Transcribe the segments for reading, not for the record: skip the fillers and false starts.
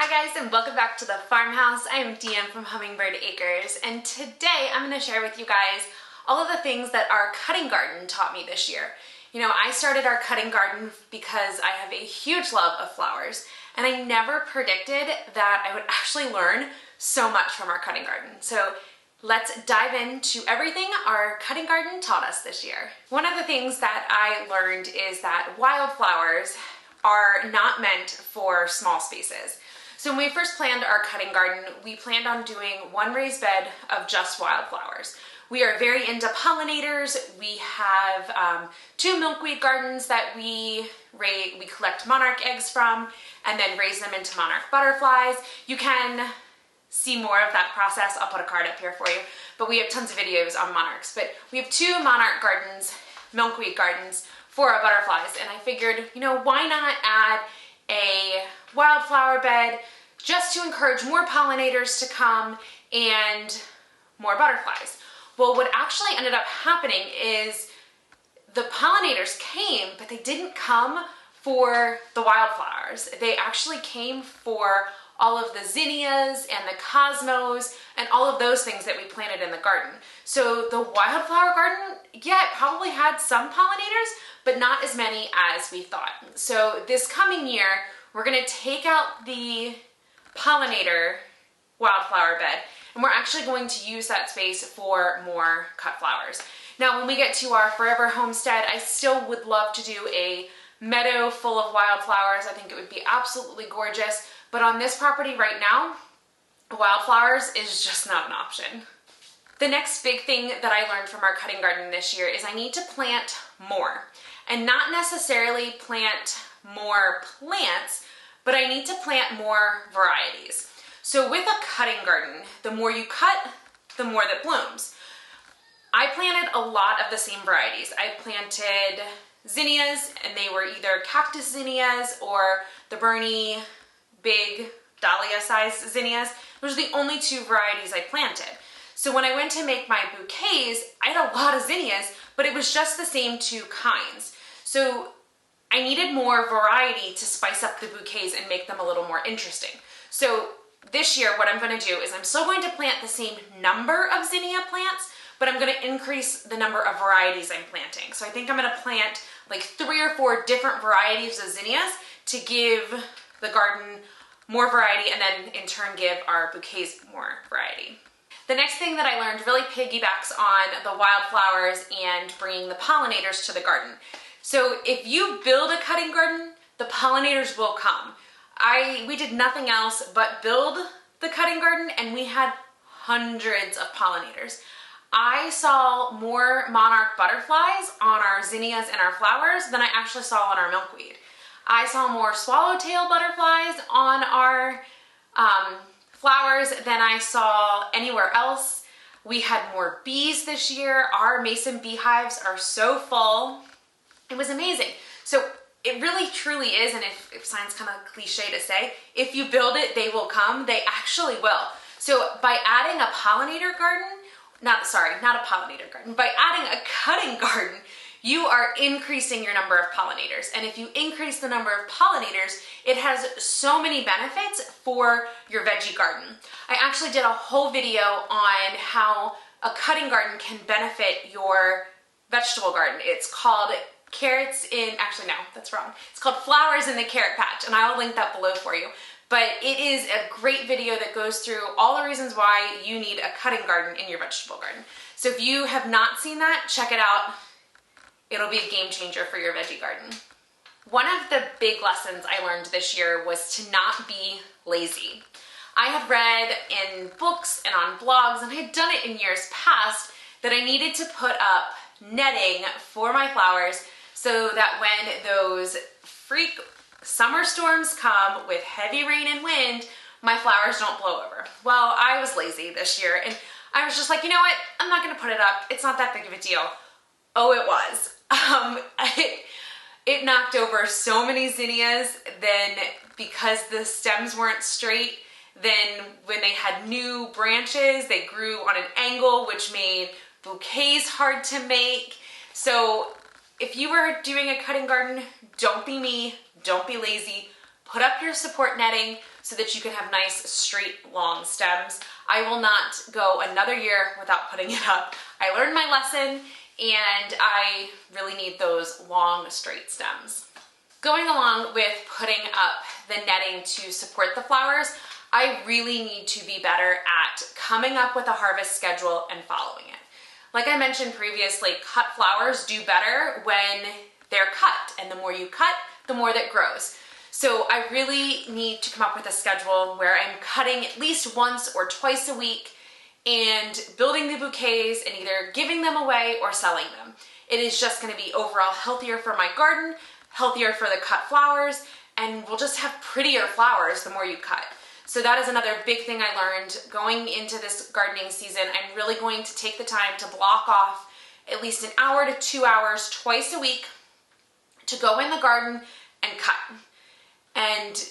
Hi guys, and welcome back to the farmhouse. I am Deanne from Hummingbird Acres, and today I'm going to share with you guys all of the things that our cutting garden taught me this year. You know, I started our cutting garden because I have a huge love of flowers, and I never predicted that I would actually learn so much from our cutting garden. So let's dive into everything our cutting garden taught us this year. One of the things that I learned is that wildflowers are not meant for small spaces. So when we first planned our cutting garden, we planned on doing one raised bed of just wildflowers. We are very into pollinators. We have 2 milkweed gardens that we collect monarch eggs from and then raise them into monarch butterflies. You can see more of that process. I'll put a card up here for you, but we have tons of videos on monarchs. But we have 2 monarch gardens, milkweed gardens for our butterflies, and I figured, you know, why not add a wildflower bed just to encourage more pollinators to come and more butterflies. Well, what actually ended up happening is the pollinators came, but they didn't come for the wildflowers. They actually came for all of the zinnias and the cosmos and all of those things that we planted in the garden. So the wildflower garden, yeah, it probably had some pollinators, but not as many as we thought. So this coming year, we're gonna take out the pollinator wildflower bed, and we're actually going to use that space for more cut flowers. Now, when we get to our forever homestead, I still would love to do a meadow full of wildflowers. I think it would be absolutely gorgeous, but on this property right now, wildflowers is just not an option. The next big thing that I learned from our cutting garden this year is I need to plant more, and not necessarily plant more plants, but I need to plant more varieties. So with a cutting garden, the more you cut, the more that blooms. I planted a lot of the same varieties. I planted zinnias, and they were either cactus zinnias or the Bernie big dahlia-sized zinnias. Those are the only 2 varieties I planted. So when I went to make my bouquets, I had a lot of zinnias, but it was just the same 2 kinds. So I needed more variety to spice up the bouquets and make them a little more interesting. So this year, what I'm going to do is I'm still going to plant the same number of zinnia plants, but I'm going to increase the number of varieties I'm planting. So I think I'm going to plant like 3 or 4 different varieties of zinnias to give the garden more variety, and then in turn give our bouquets more variety. The next thing that I learned really piggybacks on the wildflowers and bringing the pollinators to the garden. So if you build a cutting garden, the pollinators will come. We did nothing else but build the cutting garden, and we had hundreds of pollinators. I saw more monarch butterflies on our zinnias and our flowers than I actually saw on our milkweed. I saw more swallowtail butterflies on our flowers than I saw anywhere else. We had more bees this year. Our mason beehives are so full. It was amazing. So it really truly is, and if sounds kind of cliche to say, if you build it, they will come. They actually will. So by adding a pollinator garden, not a pollinator garden, by adding a cutting garden, you are increasing your number of pollinators. And if you increase the number of pollinators, it has so many benefits for your veggie garden. I actually did a whole video on how a cutting garden can benefit your vegetable garden. It's called It's called Flowers in the Carrot Patch, and I will link that below for you. But it is a great video that goes through all the reasons why you need a cutting garden in your vegetable garden. So if you have not seen that, check it out. It'll be a game changer for your veggie garden. One of the big lessons I learned this year was to not be lazy. I had read in books and on blogs, and I had done it in years past, that I needed to put up netting for my flowers so that when those freak summer storms come with heavy rain and wind, my flowers don't blow over. Well, I was lazy this year, and I was just like, you know what? I'm not gonna put it up. It's not that big of a deal. Oh, it was. It knocked over so many zinnias. Then because the stems weren't straight, then when they had new branches, they grew on an angle, which made bouquets hard to make. So if you are doing a cutting garden, don't be me, don't be lazy. Put up your support netting, so that you can have nice, straight, long stems. I will not go another year without putting it up. I learned my lesson, and I really need those long, straight stems. Going along with putting up the netting to support the flowers, I really need to be better at coming up with a harvest schedule and following it. Like I mentioned previously, cut flowers do better when they're cut, and the more you cut, the more that grows. So I really need to come up with a schedule where I'm cutting at least once or twice a week and building the bouquets and either giving them away or selling them. It is just going to be overall healthier for my garden, healthier for the cut flowers, and we'll just have prettier flowers the more you cut. So that is another big thing I learned going into this gardening season. I'm really going to take the time to block off at least an hour to 2 hours twice a week to go in the garden and cut and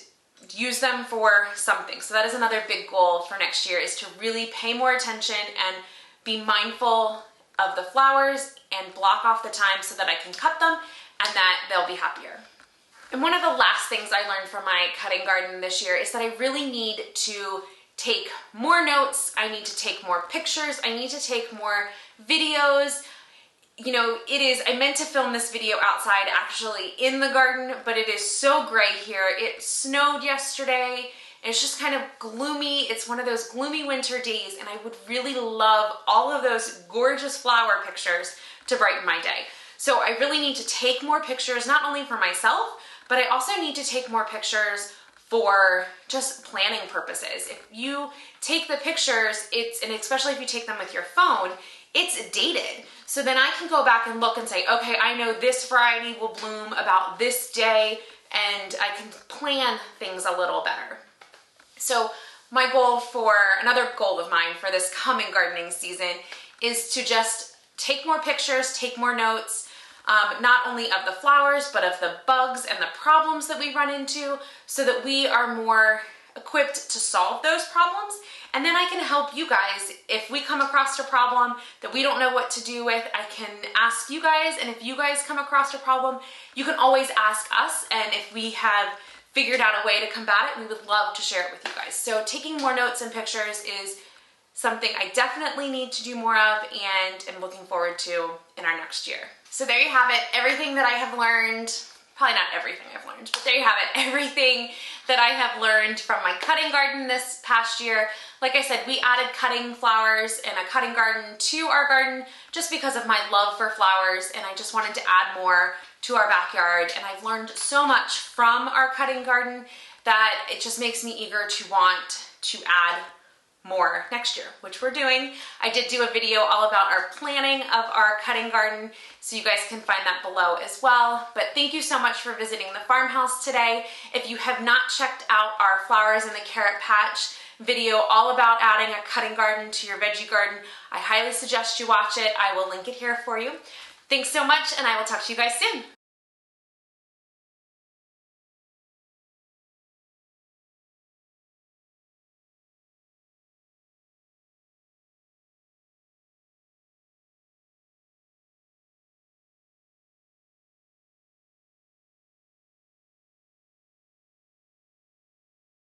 use them for something. So that is another big goal for next year, is to really pay more attention and be mindful of the flowers and block off the time so that I can cut them and that they'll be happier. And one of the last things I learned from my cutting garden this year is that I really need to take more notes. I need to take more pictures. I need to take more videos. You know, I meant to film this video outside actually in the garden, but it is so gray here. It snowed yesterday. And it's just kind of gloomy. It's one of those gloomy winter days, and I would really love all of those gorgeous flower pictures to brighten my day. So I really need to take more pictures, not only for myself, but I also need to take more pictures for just planning purposes. If you take the pictures, and especially if you take them with your phone, it's dated. So then I can go back and look and say, okay, I know this variety will bloom about this day, and I can plan things a little better. So another goal of mine for this coming gardening season is to just take more pictures, take more notes, not only of the flowers, but of the bugs and the problems that we run into, so that we are more equipped to solve those problems. And then I can help you guys. If we come across a problem that we don't know what to do with, I can ask you guys. And if you guys come across a problem, you can always ask us. And if we have figured out a way to combat it, we would love to share it with you guys. So taking more notes and pictures is something I definitely need to do more of and am looking forward to in our next year. So there you have it, everything that I have learned. Probably not everything I've learned, but there you have it, everything that I have learned from my cutting garden this past year. Like I said, we added cutting flowers and a cutting garden to our garden just because of my love for flowers, and I just wanted to add more to our backyard. And I've learned so much from our cutting garden that it just makes me eager to want to add more next year, which we're doing. I did do a video all about our planning of our cutting garden, so you guys can find that below as well. But thank you so much for visiting the farmhouse today. If you have not checked out our flowers in the carrot patch video all about adding a cutting garden to your veggie garden, I highly suggest you watch it. I will link it here for you. Thanks so much, and I will talk to you guys soon.